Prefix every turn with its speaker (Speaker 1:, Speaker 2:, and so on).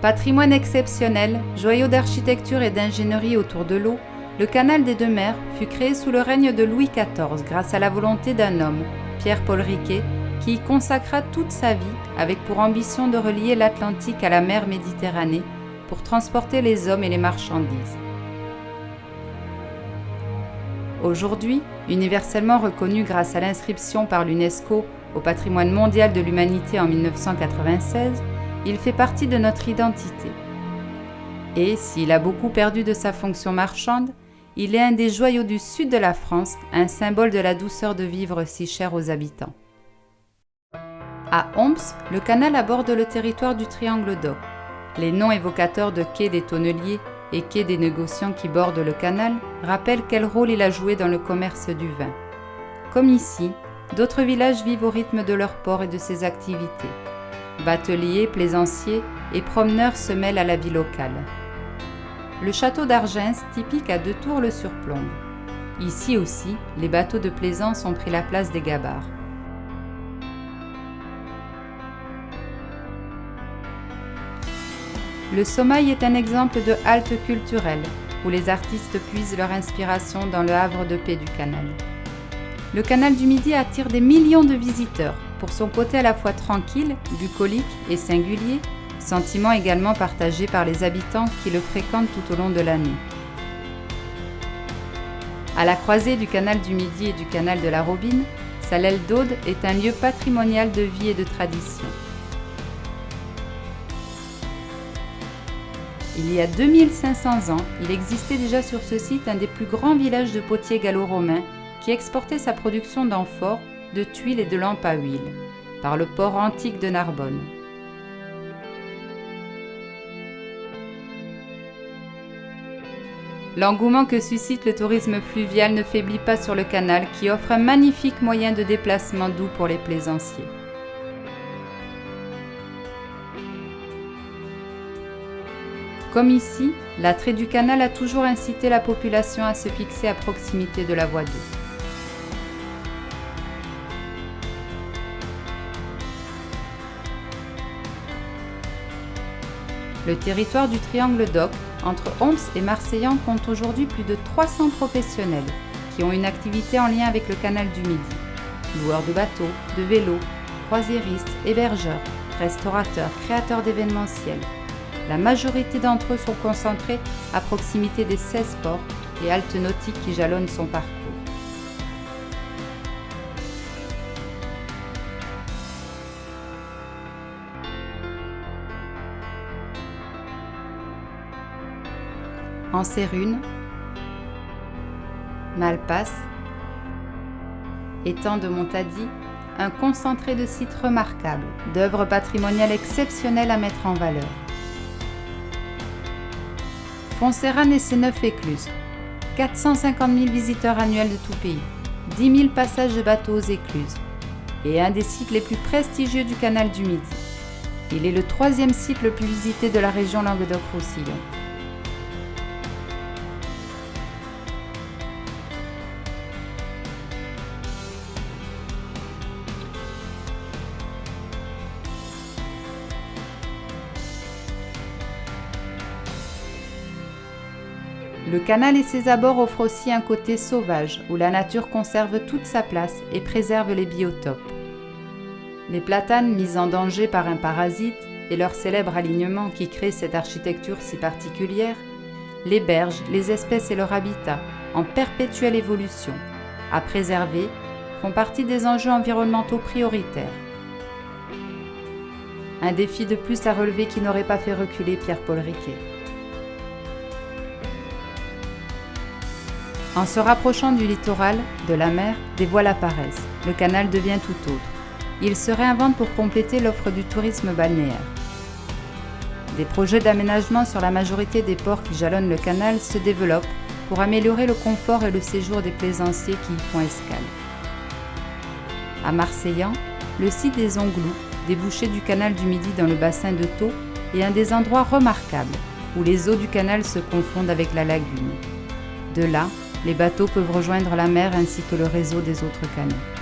Speaker 1: Patrimoine exceptionnel, joyau d'architecture et d'ingénierie autour de l'eau, le canal des Deux Mers fut créé sous le règne de Louis XIV grâce à la volonté d'un homme, Pierre-Paul Riquet, qui y consacra toute sa vie avec pour ambition de relier l'Atlantique à la mer Méditerranée pour transporter les hommes et les marchandises. Aujourd'hui, universellement reconnu grâce à l'inscription par l'UNESCO au patrimoine mondial de l'humanité en 1996, il fait partie de notre identité. Et s'il a beaucoup perdu de sa fonction marchande, il est un des joyaux du sud de la France, un symbole de la douceur de vivre si chère aux habitants. À Homs, le canal aborde le territoire du triangle d'Oc. Les noms évocateurs de quais des tonneliers et quais des négociants qui bordent le canal rappellent quel rôle il a joué dans le commerce du vin. Comme ici, d'autres villages vivent au rythme de leur port et de ses activités. Bateliers, plaisanciers et promeneurs se mêlent à la vie locale. Le château d'Argens, typique à 2 tours, le surplombe. Ici aussi, les bateaux de plaisance ont pris la place des gabarres. Le Sommail est un exemple de halte culturelle, où les artistes puisent leur inspiration dans le havre de paix du canal. Le canal du Midi attire des millions de visiteurs, pour son côté à la fois tranquille, bucolique et singulier, sentiment également partagé par les habitants qui le fréquentent tout au long de l'année. À la croisée du canal du Midi et du canal de la Robine, Salelles d'Aude est un lieu patrimonial de vie et de tradition. Il y a 2500 ans, il existait déjà sur ce site un des plus grands villages de potiers gallo-romains qui exportait sa production d'amphores, de tuiles et de lampes à huile, par le port antique de Narbonne. L'engouement que suscite le tourisme fluvial ne faiblit pas sur le canal qui offre un magnifique moyen de déplacement doux pour les plaisanciers. Comme ici, l'attrait du canal a toujours incité la population à se fixer à proximité de la voie d'eau. Le territoire du triangle d'Oc, entre Homs et Marseillan, compte aujourd'hui plus de 300 professionnels qui ont une activité en lien avec le canal du Midi. Loueurs de bateaux, de vélos, croisiéristes, hébergeurs, restaurateurs, créateurs d'événementiels. La majorité d'entre eux sont concentrés à proximité des 16 ports et haltes nautiques qui jalonnent son parcours. Anserune, Malpasse, étang de Montady, un concentré de sites remarquables, d'œuvres patrimoniales exceptionnelles à mettre en valeur. Foncéranne et ses 9 écluses, 450 000 visiteurs annuels de tout pays, 10 000 passages de bateaux aux écluses, et un des sites les plus prestigieux du canal du Midi. Il est le 3e site le plus visité de la région Languedoc-Roussillon. Le canal et ses abords offrent aussi un côté sauvage, où la nature conserve toute sa place et préserve les biotopes. Les platanes mis en danger par un parasite et leur célèbre alignement qui crée cette architecture si particulière, les berges, les espèces et leur habitat, en perpétuelle évolution, à préserver, font partie des enjeux environnementaux prioritaires. Un défi de plus à relever qui n'aurait pas fait reculer Pierre-Paul Riquet. En se rapprochant du littoral, de la mer, des voiles apparaissent. Le canal devient tout autre. Il se réinvente pour compléter l'offre du tourisme balnéaire. Des projets d'aménagement sur la majorité des ports qui jalonnent le canal se développent pour améliorer le confort et le séjour des plaisanciers qui y font escale. À Marseillan, le site des Ongloues, débouché du canal du Midi dans le bassin de Thau, est un des endroits remarquables où les eaux du canal se confondent avec la lagune. De là, les bateaux peuvent rejoindre la mer ainsi que le réseau des autres canaux.